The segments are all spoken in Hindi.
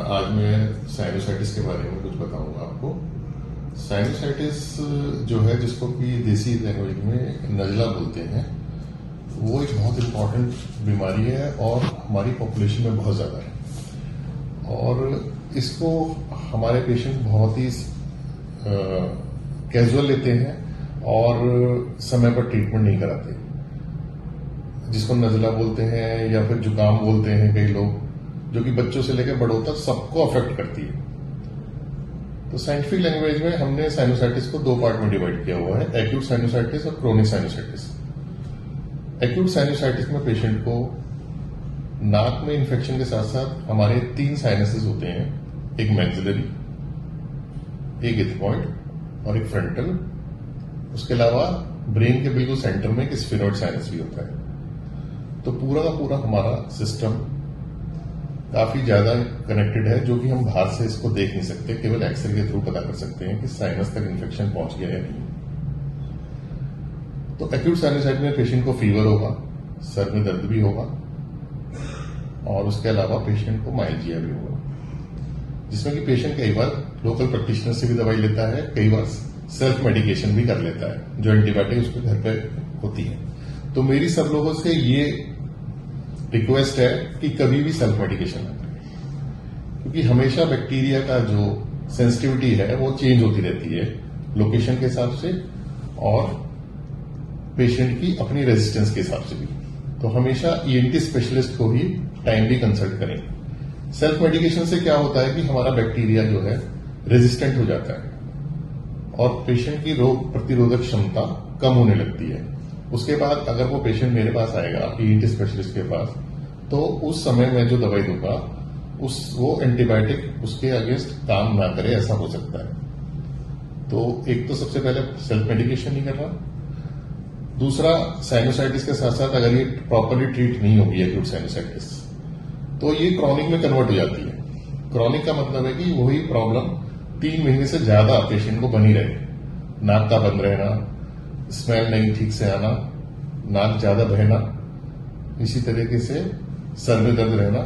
आज मैं साइनोसाइटिस के बारे में कुछ बताऊंगा आपको। साइनोसाइटिस जो है, जिसको कि देसी लैंग्वेज में नजला बोलते हैं, वो एक बहुत इम्पोर्टेंट बीमारी है और हमारी पॉपुलेशन में बहुत ज़्यादा है। और इसको हमारे पेशेंट बहुत ही कैजुअल लेते हैं और समय पर ट्रीटमेंट नहीं कराते, जिसको नजला बोलते हैं या फिर जुकाम बोलते हैं कई लोग, जो कि बच्चों से लेकर बड़ों तक सबको अफेक्ट करती है। तो साइंटिफिक लैंग्वेज में हमने साइनोसाइटिस को 2 पार्ट में डिवाइड किया हुआ है, एक्यूट साइनोसाइटिस और क्रोनिक साइनोसाइटिस। एक्यूट साइनोसाइटिस में पेशेंट को नाक में इन्फेक्शन के साथ साथ हमारे 3 साइनसेस होते हैं, एक मैक्सिलरी, एक एथिकॉइड और एक फ्रंटल। उसके अलावा ब्रेन के बिल्कुल सेंटर में एक स्फेनॉइड साइनस भी होता है। तो पूरा का पूरा हमारा सिस्टम काफी ज्यादा कनेक्टेड है, जो कि हम बाहर से इसको देख नहीं सकते, केवल एक्सरे के थ्रू पता कर सकते हैं कि साइनस तक इन्फेक्शन पहुंच गया है या नहीं। तो एक्यूट साइनोसाइटिस में पेशेंट को फीवर होगा, सर में दर्द भी होगा और उसके अलावा पेशेंट को माइल्जिया भी होगा, जिसमें कि पेशेंट कई बार लोकल प्रैक्टिशनर से भी दवाई लेता है, कई बार सेल्फ मेडिकेशन भी कर लेता है, जो एंटीबायोटिक उसके घर पे होती है। तो मेरी सब लोगों से ये रिक्वेस्ट है कि कभी भी सेल्फ मेडिकेशन ना करें, क्योंकि हमेशा बैक्टीरिया का जो सेंसिटिविटी है वो चेंज होती रहती है लोकेशन के हिसाब से और पेशेंट की अपनी रेजिस्टेंस के हिसाब से भी। तो हमेशा ईएनटी स्पेशलिस्ट को ही टाइमली कंसल्ट करें। सेल्फ मेडिकेशन से क्या होता है कि हमारा बैक्टीरिया जो है रेजिस्टेंट हो जाता है और पेशेंट की रोग प्रतिरोधक क्षमता कम होने लगती है। उसके बाद अगर वो पेशेंट मेरे पास आएगा ईएनटी स्पेशलिस्ट के पास, तो उस समय मैं जो दवाई दूंगा वो एंटीबायोटिक उसके अगेंस्ट काम ना करे, ऐसा हो सकता है। तो एक तो सबसे पहले सेल्फ मेडिकेशन नहीं करना, दूसरा साइनोसाइटिस के साथ साथ अगर ये प्रॉपरली ट्रीट नहीं होगी एक्यूट साइनोसाइटिस, तो ये क्रॉनिक में कन्वर्ट हो जाती है। क्रॉनिक का मतलब है कि वही प्रॉब्लम 3 महीने से ज्यादा पेशेंट को बनी रहे, नाक का बंद रहना, स्मेल नहीं ठीक से आना, नाक ज्यादा बहना, इसी तरीके से सर में दर्द रहना।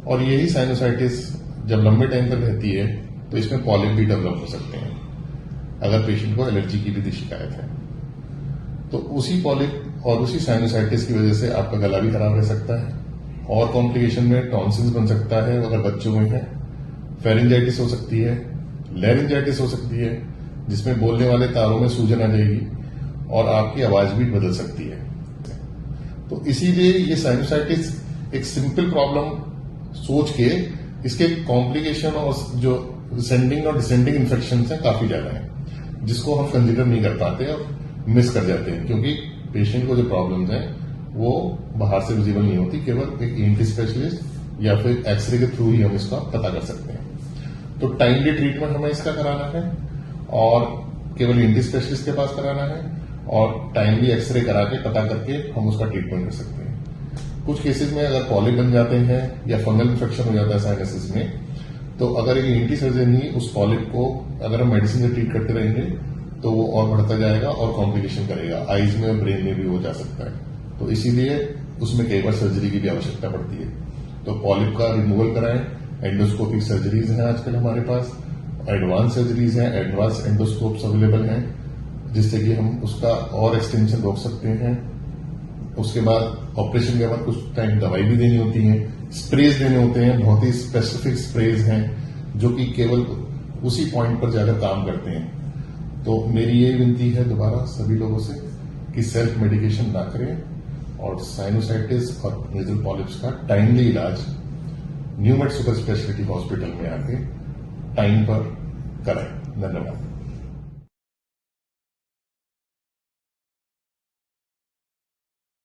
और यही साइनोसाइटिस जब लंबे टाइम तक रहती है तो इसमें पॉलिप भी डेवलप हो सकते हैं, अगर पेशेंट को एलर्जी की भी शिकायत है। तो उसी पॉलिप और उसी साइनोसाइटिस की वजह से आपका गला भी खराब रह सकता है और कॉम्प्लिकेशन में टॉन्सिल्स बन सकता है अगर बच्चों में है, फेरिंजाइटिस हो सकती है, लैरिंजाइटिस हो सकती है, जिसमें बोलने वाले तारों में सूजन आ जाएगी और आपकी आवाज भी बदल सकती है। तो इसीलिए ये साइनोसाइटिस एक सिंपल प्रॉब्लम सोच के इसके कॉम्प्लिकेशन और जो सेंडिंग और डिसेंडिंग इन्फेक्शन है काफी ज्यादा है, जिसको हम कंसिडर नहीं कर पाते और मिस कर जाते हैं, क्योंकि पेशेंट को जो प्रॉब्लम्स हैं वो बाहर से विजिबल नहीं होती, केवल एक ईएनटी स्पेशलिस्ट या फिर एक्सरे के थ्रू ही हम इसका पता कर सकते हैं। तो टाइमली ट्रीटमेंट हमें इसका कराना है और केवल ईएनटी स्पेशलिस्ट के पास कराना है और टाइमली एक्सरे करा के पता करके हम उसका ट्रीटमेंट कर सकते हैं। कुछ केसेस में अगर पॉलिप बन जाते हैं या फंगल इन्फेक्शन हो जाता है साइनसिस में, तो अगर एक ईएनटी सर्जन ही उस पॉलिप को अगर हम मेडिसिन से ट्रीट करते रहेंगे तो वो और बढ़ता जाएगा और कॉम्प्लिकेशन करेगा, आईज में और ब्रेन में भी हो जा सकता है। तो इसीलिए उसमें कई बार सर्जरी की भी आवश्यकता पड़ती है। तो पॉलिप का रिमूवल कराएं, एंडोस्कोपिक सर्जरीज हैं आजकल हमारे पास, एडवांस सर्जरीज हैं, एडवांस एंडोस्कोप्स अवेलेबल हैं, जिससे कि हम उसका और एक्सटेंशन रोक सकते हैं। उसके बाद ऑपरेशन के बाद कुछ टाइम दवाई भी देनी होती है, स्प्रेज देने होते हैं, बहुत ही स्पेसिफिक स्प्रेज हैं जो कि केवल उसी पॉइंट पर जाकर काम करते हैं। तो मेरी यही विनती है दोबारा सभी लोगों से कि सेल्फ मेडिकेशन ना करें और साइनोसाइटिस और नेजल पॉलिप्स का टाइमली इलाज न्यूमेड सुपर स्पेशलिटी हॉस्पिटल में आके टाइम पर कराएं। धन्यवाद।